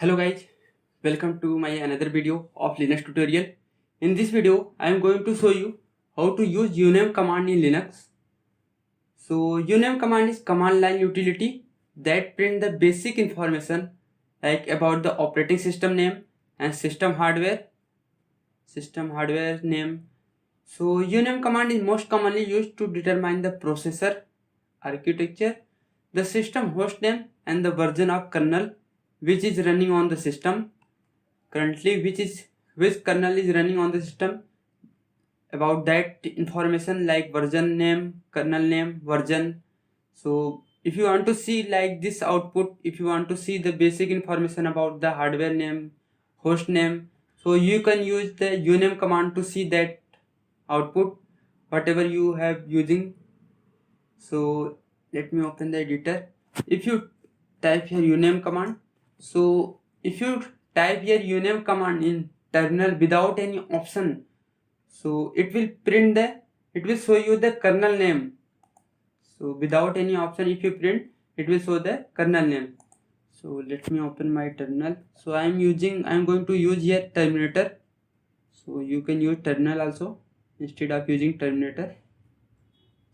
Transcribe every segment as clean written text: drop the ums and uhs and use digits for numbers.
Hello guys, welcome to my another video of Linux tutorial. In this video, I am going to show you how to use uname command in Linux. So uname command is command line utility that print the basic information like about the operating system name and system hardware name. So uname command is most commonly used to determine the processor architecture, the system host name and the version of kernel which is running on the system currently, which kernel is running on the system. About that information like version name, kernel name, version. So if you want to see like this output, if you want to see the basic information about the hardware name, host name, so you can use the uname command to see that output whatever you have using. So let me open the editor. If you type here uname command, so if you type here uname command in terminal without any option, so it will show you the kernel name. So without any option, if you print, it will show the kernel name. So let me open my terminal. So I am going to use here terminator. So you can use terminal also instead of using terminator.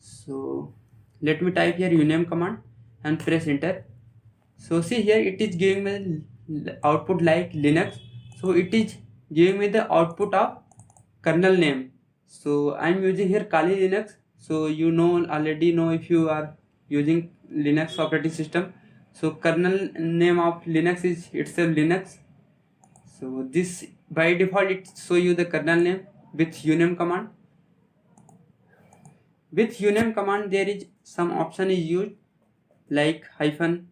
So let me type here uname command and press enter. So see here it is giving me output like Linux. So it is giving me the output of kernel name. So I am using here Kali Linux. So you already know if you are using Linux operating system. So kernel name of Linux is itself Linux. So this by default it show you the kernel name with uname command. With uname command there is some option is used like hyphen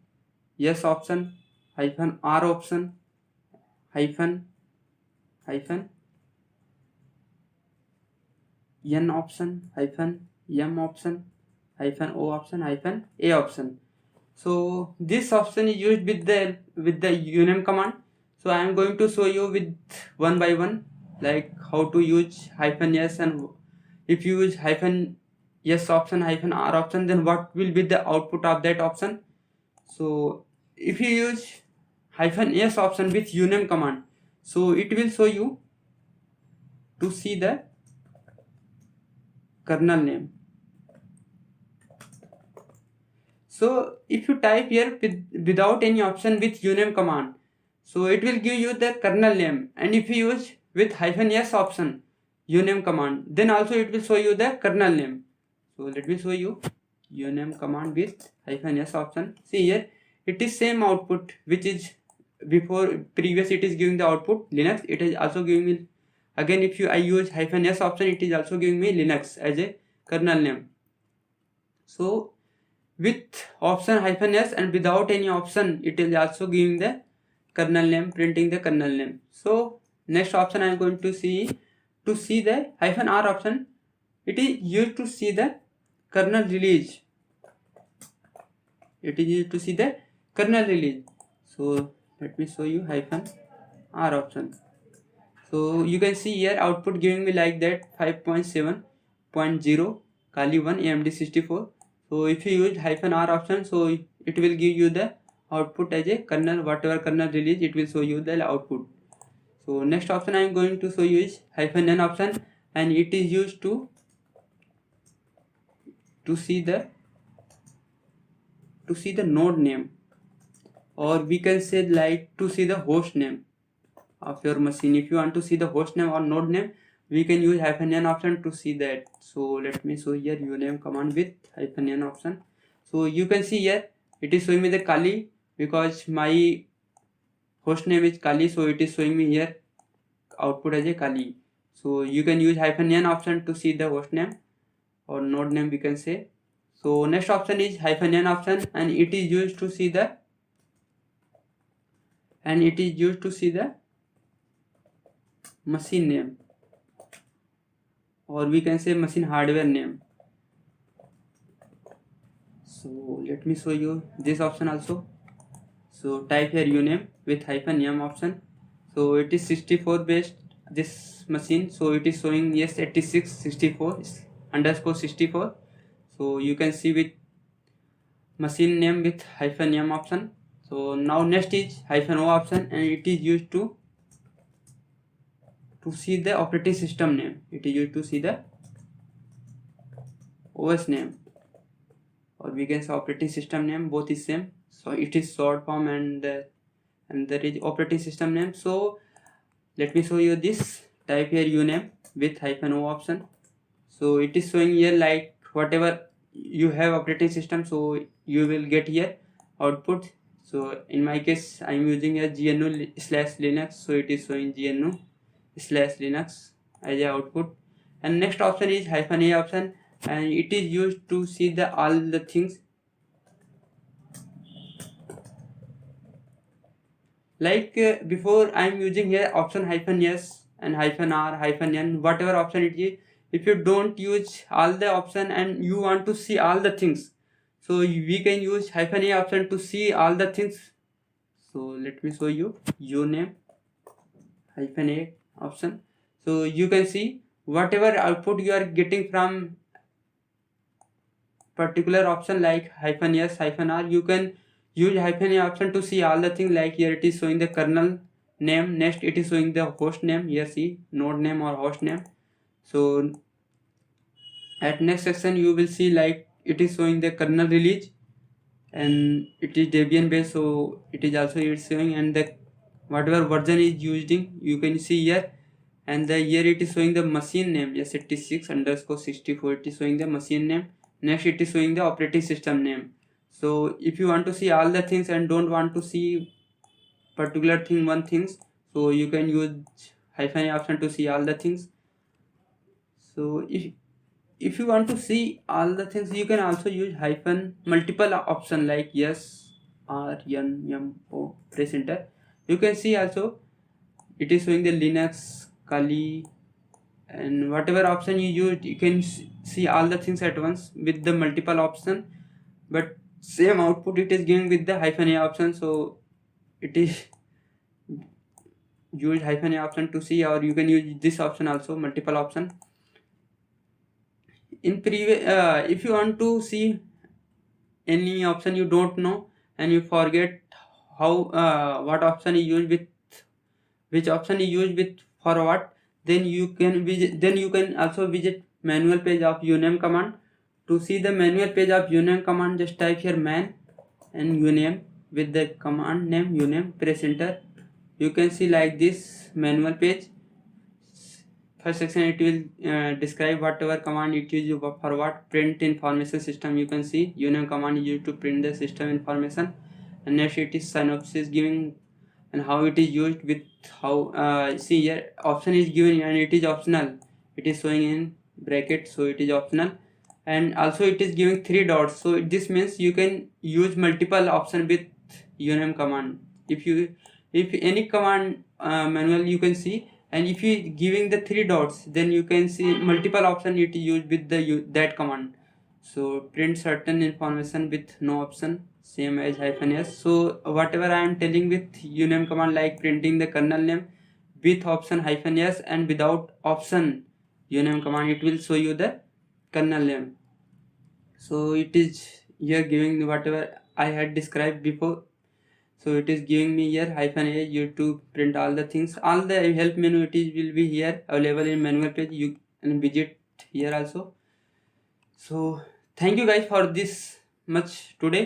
yes option, hyphen r option, hyphen n option, hyphen m option, hyphen o option, hyphen a option. So this option is used with the uname command. So I am going to show you with one by one like how to use hyphen yes, and if you use hyphen yes option, hyphen r option, then what will be the output of that option. So if you use hyphen s option with uname command, so it will show you to see the kernel name. So if you type here without any option with uname command, so it will give you the kernel name, and if you use with hyphen s option uname command, then also it will show you the kernel name. So let me show you uname command with hyphen s option. See here it is same output which is before previous it is giving the output Linux. It is also giving me again if I use hyphen s option, it is also giving me Linux as a kernel name. So with option hyphen s and without any option, it is also giving the kernel name, printing the kernel name. So next option I am going to see the hyphen r option. It is used to see the kernel release. It is used to see the kernel release. So let me show you hyphen r option. So you can see here output giving me like that 5.7.0 Kali 1 AMD 64. So if you use hyphen r option, so it will give you the output as a kernel, whatever kernel release, it will show you the output. So next option I am going to show you is hyphen n option, and it is used to see the node name, or we can say like to see the host name of your machine. If you want to see the host name or node name, we can use hyphen n option to see that. So let me show here uname command with hyphen n option. So you can see here it is showing me the Kali because my host name is Kali, so it is showing me here output as a Kali. So you can use hyphen n option to see the host name or node name, we can say. So next option is hyphen n option, and it is used to see the machine name, or we can say machine hardware name. So let me show you this option also. So type here uname with hyphen m option. So it is 64 based this machine, so it is showing yes 86 64 underscore 64. So you can see with machine name with hyphen m option. So now next is -o option, and it is used to see the operating system name. It is used to see the OS name, or we can say operating system name, both is same. So it is short form, and there is operating system name. So let me show you this. Type here uname with -o option. So it is showing here like whatever you have operating system, so you will get here output. So in my case I am using a GNU/Linux, so it is showing GNU/Linux as a output. And next option is -a option, and it is used to see the all the things like before. I am using here option -s and -r -n, whatever option it is. If you don't use all the option and you want to see all the things, so we can use -a option to see all the things. So let me show you uname -a option. So you can see whatever output you are getting from particular option like -s -r, you can use -a option to see all the things. Like here it is showing the kernel name, next it is showing the host name, here see node name or host name. So at next section you will see like it is showing the kernel release, and it is Debian based, so it is also it's showing, and the whatever version is using you can see here. And the here it is showing the machine name, yes it is 6_64, it is showing the machine name. Next it is showing the operating system name. So if you want to see all the things and don't want to see particular thing one things, so you can use -a option to see all the things. So if you want to see all the things, you can also use multiple option like yes r n m o, press enter. You can see also it is showing the Linux, Kali, and whatever option you use, you can see all the things at once with the multiple option, but same output it is giving with the -a option. So it is use -a option to see, or you can use this option also, multiple option. In previous if you want to see any option you don't know and you forget how what option you use with which option you use with for what, then you can also visit manual page of uname command. To see the manual page of uname command, just type here man and uname with the command name uname, press enter. You can see like this manual page. First section it will describe whatever command it is for what. Print information system, you can see uname command is used to print the system information. And next it is synopsis giving and how it is used with how see here option is given and it is optional, it is showing in bracket, so it is optional. And also it is giving 3 dots, so this means you can use multiple option with uname command. If any command manual you can see, and if you giving the 3 dots, then you can see multiple option it is used with the that command. So print certain information with no option, same as -s. So whatever I am telling with uname command, like printing the kernel name with option -s and without option uname command, it will show you the kernel name. So it is here giving whatever I had described before. So it is giving me here -a you to print all the things. All the help menu it is will be here available in manual page. You can visit here also. So thank you guys for this much today.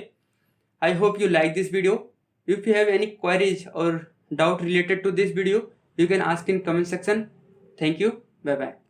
I hope you like this video. If you have any queries or doubt related to this video, you can ask in comment section. Thank you. Bye bye.